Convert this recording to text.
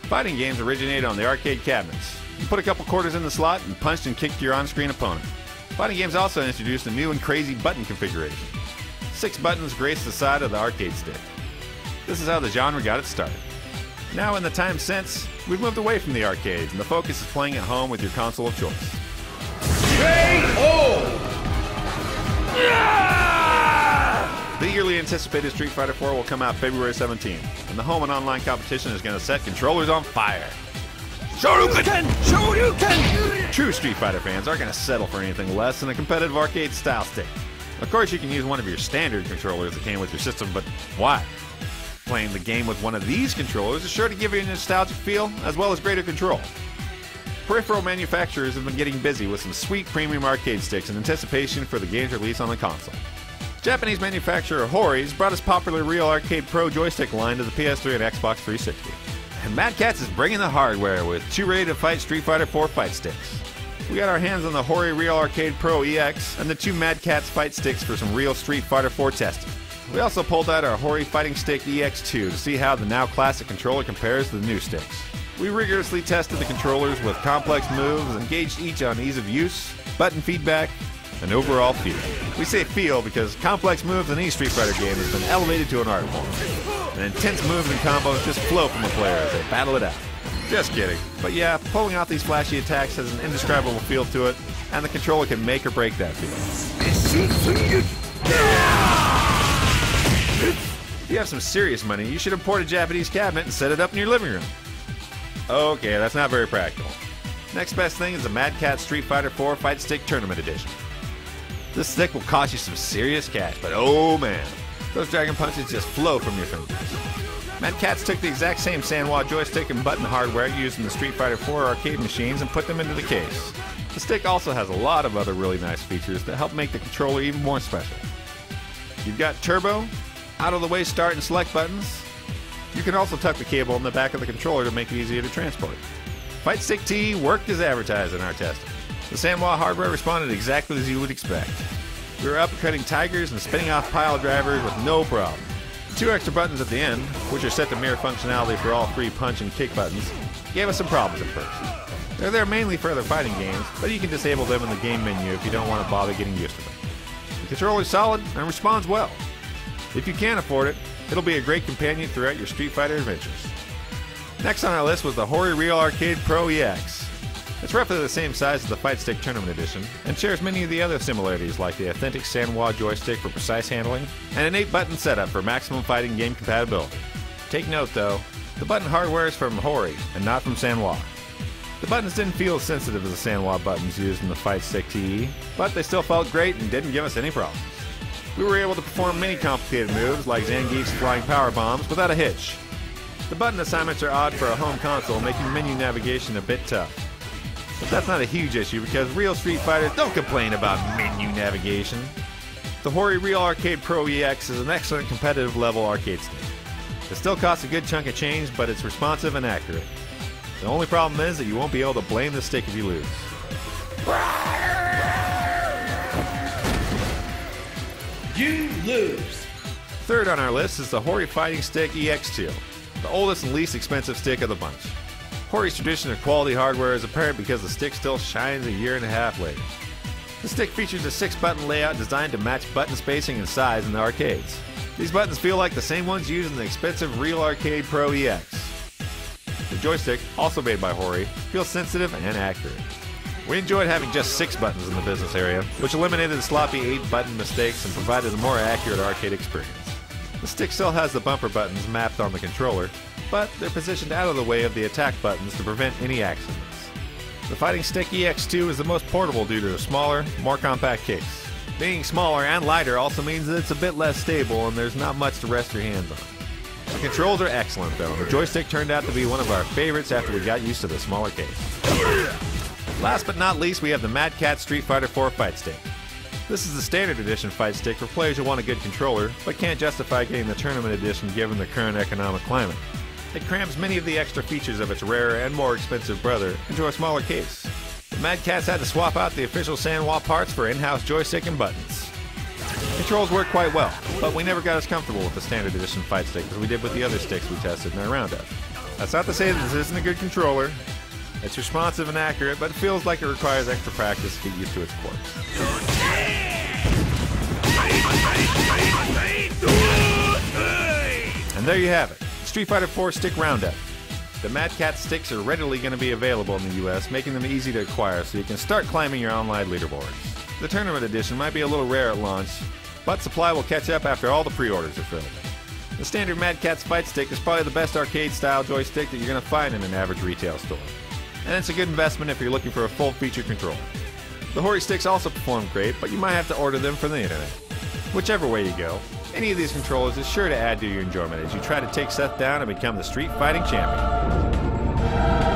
Fighting games originated on the arcade cabinets. You put a couple quarters in the slot and punched and kicked your on-screen opponent. Fighting games also introduced a new and crazy button configuration. 6 buttons grace the side of the arcade stick. This is how the genre got its start. Now in the time since, we've moved away from the arcades and the focus is playing at home with your console of choice. K.O. The eagerly anticipated Street Fighter 4 will come out February 17th, and the home and online competition is going to set controllers on fire. Shoryuken! Shoryuken! True Street Fighter fans aren't going to settle for anything less than a competitive arcade-style stick. Of course, you can use one of your standard controllers that came with your system, but why? Playing the game with one of these controllers is sure to give you a nostalgic feel, as well as greater control. Peripheral manufacturers have been getting busy with some sweet premium arcade sticks in anticipation for the game's release on the console. Japanese manufacturer Hori's brought its popular Real Arcade Pro joystick line to the PS3 and Xbox 360. And MADCatz is bringing the hardware with 2 ready-to-fight Street Fighter 4 fight sticks. We got our hands on the Hori Real Arcade Pro EX and the 2 MADCatz fight sticks for some real Street Fighter 4 testing. We also pulled out our Hori Fighting Stick EX2 to see how the now classic controller compares to the new sticks. We rigorously tested the controllers with complex moves and gauged each on ease of use, button feedback, and overall feel. We say feel because complex moves in any Street Fighter game has been elevated to an art form. And intense moves and combos just flow from the player as they battle it out. Just kidding. But yeah, pulling off these flashy attacks has an indescribable feel to it, and the controller can make or break that feel. If you have some serious money, you should import a Japanese cabinet and set it up in your living room. Okay, that's not very practical. Next best thing is the MADCatz Street Fighter 4 Fight Stick Tournament Edition. This stick will cost you some serious cash, but oh man, those dragon punches just flow from your fingers. MADCatz took the exact same Sanwa joystick and button hardware used in the Street Fighter 4 arcade machines and put them into the case. The stick also has a lot of other really nice features that help make the controller even more special. You've got turbo, out-of-the-way start and select buttons. You can also tuck the cable in the back of the controller to make it easier to transport. Fight Stick T worked as advertised in our testing. The Sanwa hardware responded exactly as you would expect. We were uppercutting tigers and spinning off pile drivers with no problem. 2 extra buttons at the end, which are set to mirror functionality for all 3 punch and kick buttons, gave us some problems at first. They're there mainly for other fighting games, but you can disable them in the game menu if you don't want to bother getting used to them. The controller's solid and responds well. If you can't afford it, it'll be a great companion throughout your Street Fighter adventures. Next on our list was the Hori Real Arcade Pro EX. It's roughly the same size as the Fight Stick Tournament Edition, and shares many of the other similarities like the authentic Sanwa joystick for precise handling, and an 8-button setup for maximum fighting game compatibility. Take note though, the button hardware is from Hori, and not from Sanwa. The buttons didn't feel as sensitive as the Sanwa buttons used in the Fight Stick TE, but they still felt great and didn't give us any problems. We were able to perform many complicated moves like Zangief's flying power bombs without a hitch. The button assignments are odd for a home console, making menu navigation a bit tough. But that's not a huge issue because real Street Fighters don't complain about menu navigation. The Hori Real Arcade Pro EX is an excellent competitive level arcade stick. It still costs a good chunk of change, but it's responsive and accurate. The only problem is that you won't be able to blame the stick if you lose. You lose. Third on our list is the Hori Fighting Stick EX2, the oldest and least expensive stick of the bunch. Hori's tradition of quality hardware is apparent because the stick still shines a year and a half later. The stick features a 6-button layout designed to match button spacing and size in the arcades. These buttons feel like the same ones used in the expensive Real Arcade Pro EX. The joystick, also made by Hori, feels sensitive and accurate. We enjoyed having just 6 buttons in the business area, which eliminated the sloppy 8-button mistakes and provided a more accurate arcade experience. The stick still has the bumper buttons mapped on the controller, but they're positioned out of the way of the attack buttons to prevent any accidents. The Fighting Stick EX2 is the most portable due to a smaller, more compact case. Being smaller and lighter also means that it's a bit less stable and there's not much to rest your hands on. The controls are excellent though. The joystick turned out to be one of our favorites after we got used to the smaller case. Last but not least, we have the MADCatz Street Fighter 4 Fight Stick. This is the standard edition fight stick for players who want a good controller, but can't justify getting the tournament edition given the current economic climate. It crams many of the extra features of its rarer and more expensive brother into a smaller case. The MADCatz had to swap out the official Sandwall parts for in-house joystick and buttons. Controls work quite well, but we never got as comfortable with the standard edition fight stick as we did with the other sticks we tested in our roundup. That's not to say that this isn't a good controller. It's responsive and accurate, but it feels like it requires extra practice to get used to its quirks. And there you have it, Street Fighter 4 stick roundup. The MADCatz sticks are readily going to be available in the US, making them easy to acquire so you can start climbing your online leaderboards. The tournament edition might be a little rare at launch, but supply will catch up after all the pre-orders are filled. The standard MADCatz fight stick is probably the best arcade-style joystick that you're going to find in an average retail store. And it's a good investment if you're looking for a full-featured controller. The Hori sticks also perform great, but you might have to order them from the internet. Whichever way you go, any of these controllers is sure to add to your enjoyment as you try to take Seth down and become the street fighting champion.